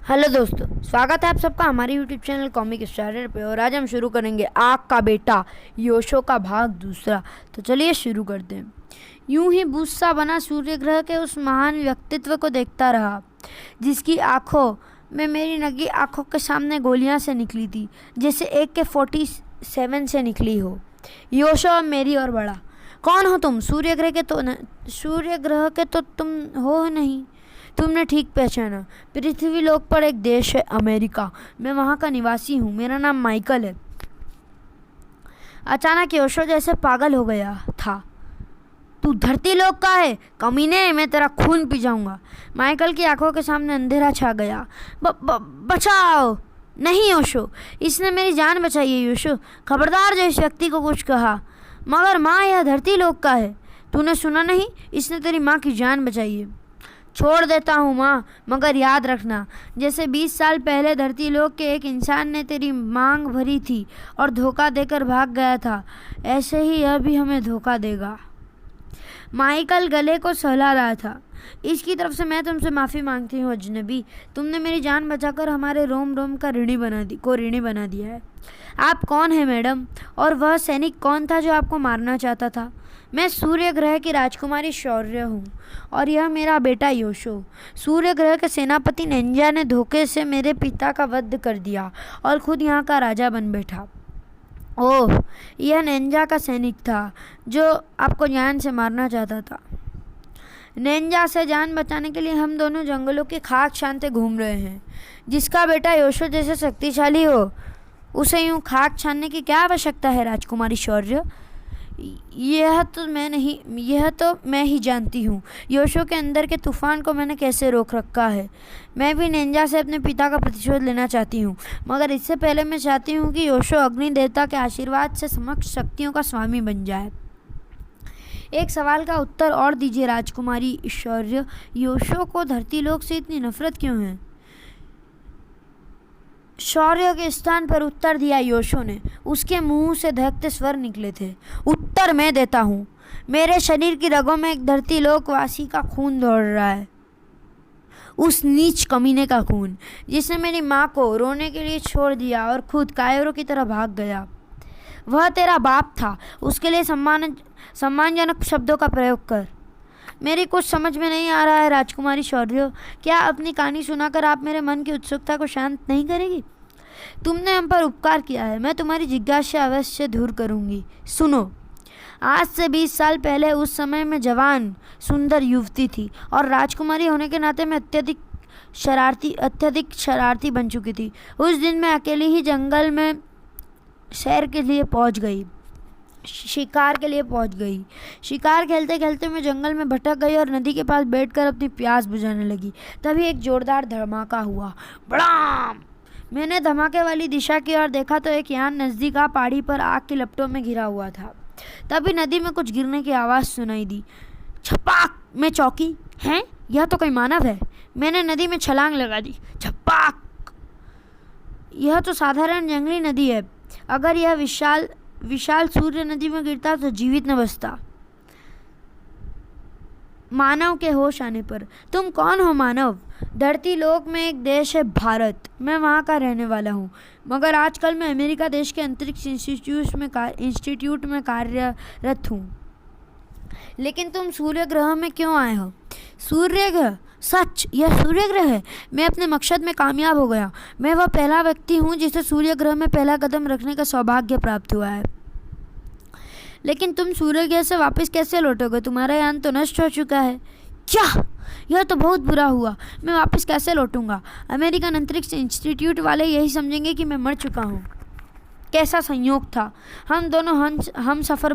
Hello दोस्तों, स्वागत है आप सबका हमारे यूट्यूब चैनल कॉमिक स्टारर पे। और आज हम शुरू करेंगे आग का बेटा योशो का भाग दूसरा। तो चलिए शुरू करते हैं। यूं ही बूसा बना सूर्य ग्रह के उस महान व्यक्तित्व को देखता रहा जिसकी आंखों में मेरी नंगी आंखों के सामने गोलियां से निकली थी, जैसे AK-47 से निकली हो। योशो अब मेरी और बड़ा। कौन हो तुम? सूर्य ग्रह के तो तुम हो नहीं। तुमने ठीक पहचाना। पृथ्वी लोक पर एक देश है अमेरिका। मैं वहाँ का निवासी हूँ। मेरा नाम माइकल है। अचानक योशो जैसे पागल हो गया था। तू धरती लोक का है? कमीने, मैं तेरा खून पी जाऊंगा। माइकल की आंखों के सामने अंधेरा छा गया। बचाओ! नहीं योशो, इसने मेरी जान बचाई है। योशो, खबरदार जो इस व्यक्ति को कुछ कहा। मगर माँ, यह धरती लोक का है। तूने सुना नहीं? इसने तेरी माँ की जान बचाई है। छोड़ देता हूँ माँ, मगर याद रखना, जैसे 20 साल पहले धरती लोक के एक इंसान ने तेरी मांग भरी थी और धोखा देकर भाग गया था, ऐसे ही यह भी हमें धोखा देगा। माइकल गले को सहला रहा था। इसकी तरफ से मैं तुमसे माफ़ी मांगती हूँ अजनबी। तुमने मेरी जान बचाकर हमारे रोम रोम का ऋणी बना दिया है। आप कौन हैं मैडम? और वह सैनिक कौन था जो आपको मारना चाहता था? मैं सूर्य ग्रह की राजकुमारी शौर्य हूँ और यह मेरा बेटा योशो। सूर्य ग्रह के सेनापति नेंजा ने धोखे से मेरे पिता का वध कर दिया और खुद यहाँ का राजा बन बैठा। ओह, यह नेंजा का सैनिक था जो आपको जान से मारना चाहता था। नेंजा से जान बचाने के लिए हम दोनों जंगलों की खाक छानते घूम रहे हैं। जिसका बेटा योशो जैसे शक्तिशाली हो, उसे यूं खाक छानने की क्या आवश्यकता है राजकुमारी शौर्य? यह तो मैं ही जानती हूँ। योशो के अंदर के तूफान को मैंने कैसे रोक रखा है। मैं भी नेंजा से अपने पिता का प्रतिशोध लेना चाहती हूँ, मगर इससे पहले मैं चाहती हूँ कि योशो अग्नि देवता के आशीर्वाद से समस्त शक्तियों का स्वामी बन जाए। एक सवाल का उत्तर और दीजिए राजकुमारी शौर्य। योशो को धरती लोक से इतनी नफरत क्यों है? शौर्य के स्थान पर उत्तर दिया योशो ने। उसके मुंह से दहकते स्वर निकले थे। उत्तर मैं देता हूँ। मेरे शरीर की रगों में एक धरती लोकवासी का खून दौड़ रहा है। उस नीच कमीने का खून जिसने मेरी माँ को रोने के लिए छोड़ दिया और खुद कायरों की तरह भाग गया। वह तेरा बाप था। उसके लिए सम्मानजनक शब्दों का प्रयोग कर। मेरी कुछ समझ में नहीं आ रहा है राजकुमारी शौर्य। क्या अपनी कहानी सुनाकर आप मेरे मन की उत्सुकता को शांत नहीं करेगी? तुमने हम पर उपकार किया है, मैं तुम्हारी जिज्ञासा अवश्य दूर करूंगी। सुनो, आज से 20 साल पहले, उस समय मैं जवान सुंदर युवती थी और राजकुमारी होने के नाते मैं अत्यधिक शरारती बन चुकी थी। उस दिन मैं अकेली ही जंगल में सैर के लिए पहुंच गई। शिकार खेलते खेलते मैं जंगल में भटक गई और नदी के पास बैठकर अपनी प्यास बुझाने लगी। तभी एक जोरदार धमाका हुआ। बड़ाम! मैंने धमाके वाली दिशा की ओर देखा तो एक यान नज़दीक पहाड़ी पर आग की लपटों में घिरा हुआ था। तभी नदी में कुछ गिरने की आवाज़ सुनाई दी। छपाक! मैं चौंकी। हैं? यह तो कोई मानव है। मैंने नदी में छलांग लगा दी। छपाक! यह तो साधारण जंगली नदी है। अगर यह विशाल सूर्य नदी में गिरता तो जीवित न बचता। मानव के होश आने पर। तुम कौन हो मानव? धरती लोक में एक देश है भारत। मैं वहाँ का रहने वाला हूँ, मगर आजकल मैं अमेरिका देश के अंतरिक्ष इंस्टीट्यूट में कार्यरत हूँ। लेकिन तुम सूर्य ग्रह में क्यों आए हो? सूर्य ग्रह? सच, यह सूर्य ग्रह है। मैं अपने मकसद में कामयाब हो गया। मैं वह पहला व्यक्ति हूँ जिसे सूर्य ग्रह में पहला कदम रखने का सौभाग्य प्राप्त हुआ है। लेकिन तुम सूर्य ग्रह से वापस कैसे लौटोगे? तुम्हारा यान तो नष्ट हो चुका है। क्या? यह तो बहुत बुरा हुआ। मैं वापस कैसे लौटूंगा? अमेरिकन अंतरिक्ष इंस्टीट्यूट वाले यही समझेंगे कि मैं मर चुका हूँ। कैसा संयोग था। हम दोनों हम सफ़र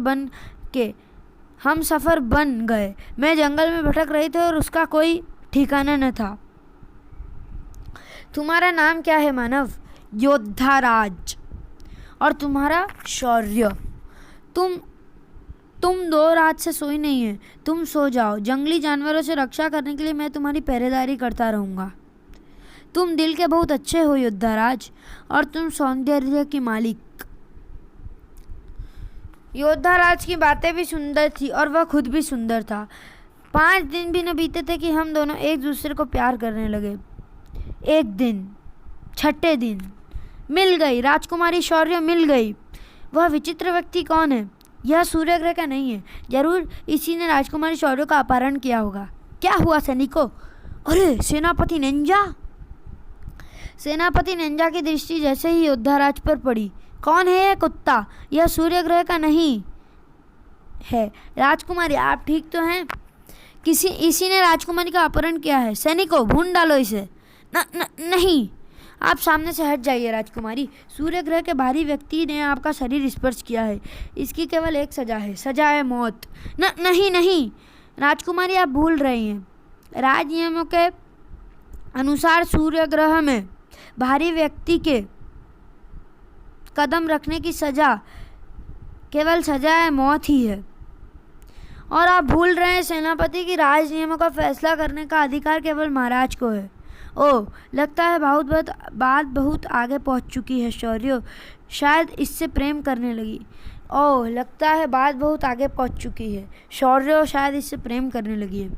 बन गए। मैं जंगल में भटक रही थी और उसका कोई ठिकाना न था। तुम्हारा नाम क्या है मानव? योद्धाराज। और तुम्हारा? शौर्य। तुम 2 रात से सोई नहीं है। तुम सो जाओ। जंगली जानवरों से रक्षा करने के लिए मैं तुम्हारी पहरेदारी करता रहूँगा। तुम दिल के बहुत अच्छे हो योद्धाराज, और तुम सौंदर्य की मालिक। योद्धाराज की बातें भी सुंदर थी और वह खुद भी सुंदर था। 5 दिन भी न बीते थे कि हम दोनों एक दूसरे को प्यार करने लगे। एक दिन, छठे दिन मिल गई, राजकुमारी शौर्य मिल गई। वह विचित्र व्यक्ति कौन है? यह सूर्य ग्रह का नहीं है। जरूर इसी ने राजकुमारी शौर्य का अपहरण किया होगा। क्या हुआ सैनिकों? अरे सेनापति नेंजा! सेनापति नेंजा की दृष्टि जैसे ही योद्धाराज पर पड़ी। कौन है यह कुत्ता? यह सूर्य ग्रह का नहीं है। राजकुमारी आप ठीक तो हैं? इसी ने राजकुमारी का अपहरण किया है। सैनिकों भून डालो इसे। नहीं, आप सामने से हट जाइए राजकुमारी। सूर्य ग्रह के भारी व्यक्ति ने आपका शरीर स्पर्श किया है। इसकी केवल एक सजा है, सजा है मौत। नहीं राजकुमारी, आप भूल रही हैं। राज नियमों के अनुसार सूर्य ग्रह में भारी व्यक्ति के कदम रखने की सजा केवल सजा है मौत ही है। और आप भूल रहे हैं सेनापति की राज नियमों का फैसला करने का अधिकार केवल महाराज को है। ओह, लगता है बात बहुत आगे पहुंच चुकी है शौर्य। शायद इससे प्रेम करने लगी। ओह, लगता है बात बहुत आगे पहुंच चुकी है शौर्य, शायद इससे प्रेम करने लगी है।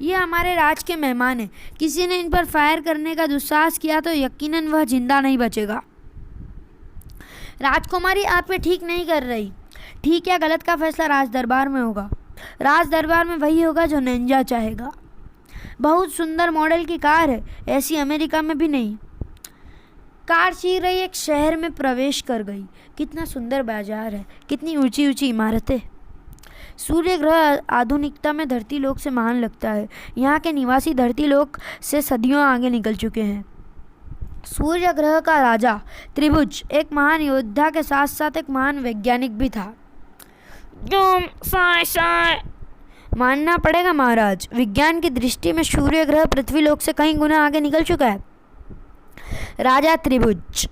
ये हमारे राज के मेहमान हैं। किसी ने इन पर फायर करने का दुस्साहस किया तो यकीनन वह जिंदा नहीं बचेगा। राजकुमारी आप ये ठीक नहीं कर रही। ठीक या गलत का फैसला राज दरबार में होगा। राज दरबार में वही होगा जो नेंजा चाहेगा। बहुत सुंदर मॉडल की कार है, ऐसी अमेरिका में भी नहीं। कार चीर रही एक शहर में प्रवेश कर गई। कितना सुंदर बाजार है, कितनी ऊंची ऊंची इमारतें। सूर्य ग्रह आधुनिकता में धरती लोक से महान लगता है। यहाँ के निवासी धरती लोक से सदियों आगे निकल चुके हैं। सूर्य ग्रह का राजा त्रिभुज एक महान योद्धा के साथ साथ एक महान वैज्ञानिक भी था। मानना पड़ेगा महाराज, विज्ञान की दृष्टि में सूर्य ग्रह पृथ्वी लोक से कई गुना आगे निकल चुका है। राजा त्रिभुज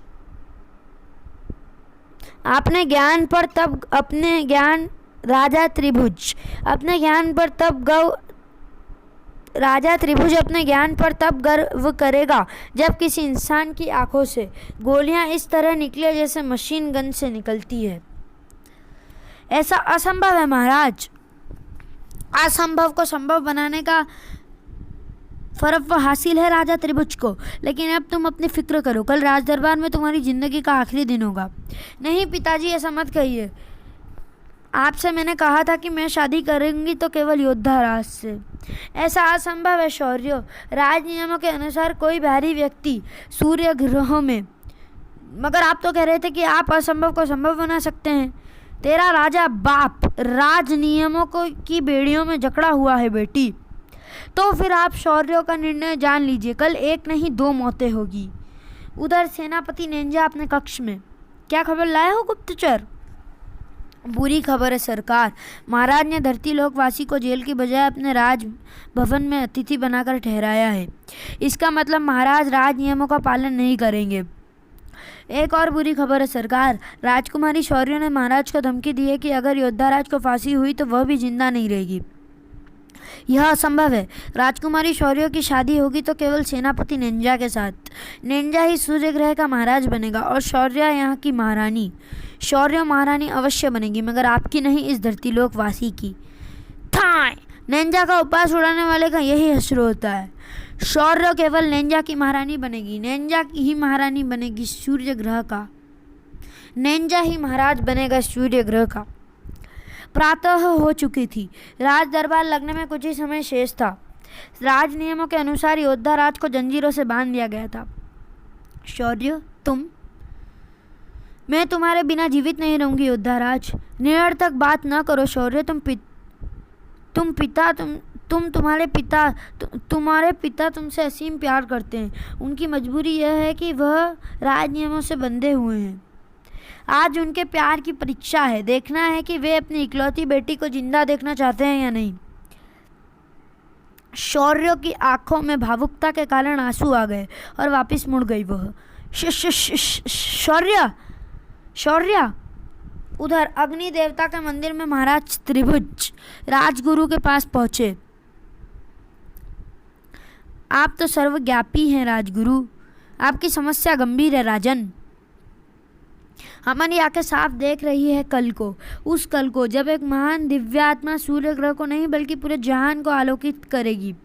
अपने ज्ञान पर तब राजा त्रिभुज अपने ज्ञान पर तब गर्व करेगा जब किसी इंसान की आंखों से गोलियां इस तरह निकले जैसे मशीन गन से निकलती है। ऐसा असंभव है महाराज। असंभव को संभव बनाने का फर्क हासिल है राजा त्रिभुज को। लेकिन अब तुम अपनी फिक्र करो, कल राज दरबार में तुम्हारी जिंदगी का आखिरी दिन होगा। नहीं पिताजी, ऐसा मत कहिए। आपसे मैंने कहा था कि मैं शादी करूंगी तो केवल योद्धा राज से। ऐसा असंभव है शौर्य। राज नियमों के अनुसार कोई भारी व्यक्ति सूर्य ग्रहों में, मगर आप तो कह रहे थे कि आप असंभव को संभव बना सकते हैं। तेरा राजा बाप राज नियमों की बेड़ियों में जकड़ा हुआ है बेटी। तो फिर आप शौर्य का निर्णय जान लीजिए, कल एक नहीं दो मौतें होगी। उधर सेनापति नेंजा अपने कक्ष में। क्या खबर लाए हो गुप्तचर? बुरी खबर है सरकार। महाराज ने धरती लोकवासी को जेल की बजाय अपने राज भवन में अतिथि बनाकर ठहराया है। इसका मतलब महाराज राज नियमों का पालन नहीं करेंगे। एक और बुरी खबर है सरकार। राजकुमारी शौर्य ने महाराज को धमकी दी है कि अगर योद्धाराज को फांसी हुई तो वह भी जिंदा नहीं रहेगी। यह असंभव है। राजकुमारी शौर्य की शादी होगी तो केवल सेनापति नेंजा के साथ। नेंजा ही सूर्य ग्रह का महाराज बनेगा और शौर्य यहाँ की महारानी। शौर्य महारानी अवश्य बनेगी, मगर आपकी नहीं, इस धरती लोकवासी की। थाय! नेंजा का उपवास उड़ाने वाले का यही हश्र होता है। शौर्य केवल नेंजा की महारानी बनेगी। नेंजा की ही महारानी बनेगी सूर्य ग्रह का। नेंजा ही महाराज बनेगा सूर्य ग्रह का। प्रातः हो चुकी थी। राज दरबार लगने में कुछ ही समय शेष था। राज नियमों के अनुसार योद्धा राज को जंजीरों से बांध दिया गया था। शौर्य, मैं तुम्हारे बिना जीवित नहीं रहूंगी योद्धा राज। निरर्थक बात न करो शौर्य। तुम्हारे पिता तुमसे असीम प्यार करते हैं। उनकी मजबूरी यह है कि वह राज नियमों से बंधे हुए हैं। आज उनके प्यार की परीक्षा है। देखना है कि वे अपनी इकलौती बेटी को जिंदा देखना चाहते हैं या नहीं। शौर्य की आंखों में भावुकता के कारण आंसू आ गए और वापस मुड़ गई वह। शौर्य! उधर अग्नि देवता के मंदिर में महाराज त्रिभुज राजगुरु के पास पहुंचे। आप तो सर्वज्ञापी हैं राजगुरु। आपकी समस्या गंभीर है राजन। हमारी आंखें साफ देख रही है कल को, उस कल को जब एक महान दिव्यात्मा सूर्य ग्रह को नहीं बल्कि पूरे जहान को आलोकित करेगी।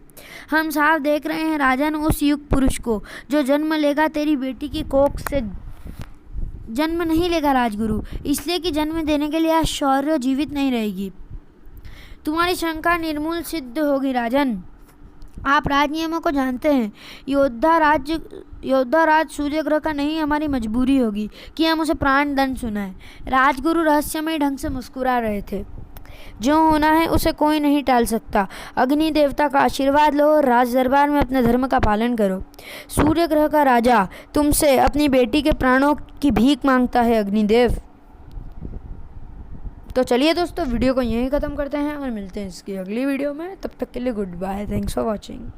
हम साफ देख रहे हैं राजन, उस युग पुरुष को जो जन्म लेगा तेरी बेटी की कोख से जन्म नहीं लेगा राजगुरु, इसलिए कि जन्म देने के लिए आज शौर्य जीवित नहीं रहेगी। तुम्हारी शंका निर्मूल सिद्ध होगी राजन। आप राज नियमों को जानते हैं। योद्धा राज सूर्य ग्रह का नहीं, हमारी मजबूरी होगी कि हम उसे प्राण दंड सुनाएं। राजगुरु रहस्यमय ढंग से मुस्कुरा रहे थे। जो होना है उसे कोई नहीं टाल सकता। अग्नि देवता का आशीर्वाद लो और राज दरबार में अपने धर्म का पालन करो। सूर्य ग्रह का राजा तुमसे अपनी बेटी के प्राणों की भीख मांगता है अग्निदेव। तो चलिए दोस्तों, वीडियो को यहीं ख़त्म करते हैं और मिलते हैं इसकी अगली वीडियो में। तब तक के लिए goodbye, thanks for watching.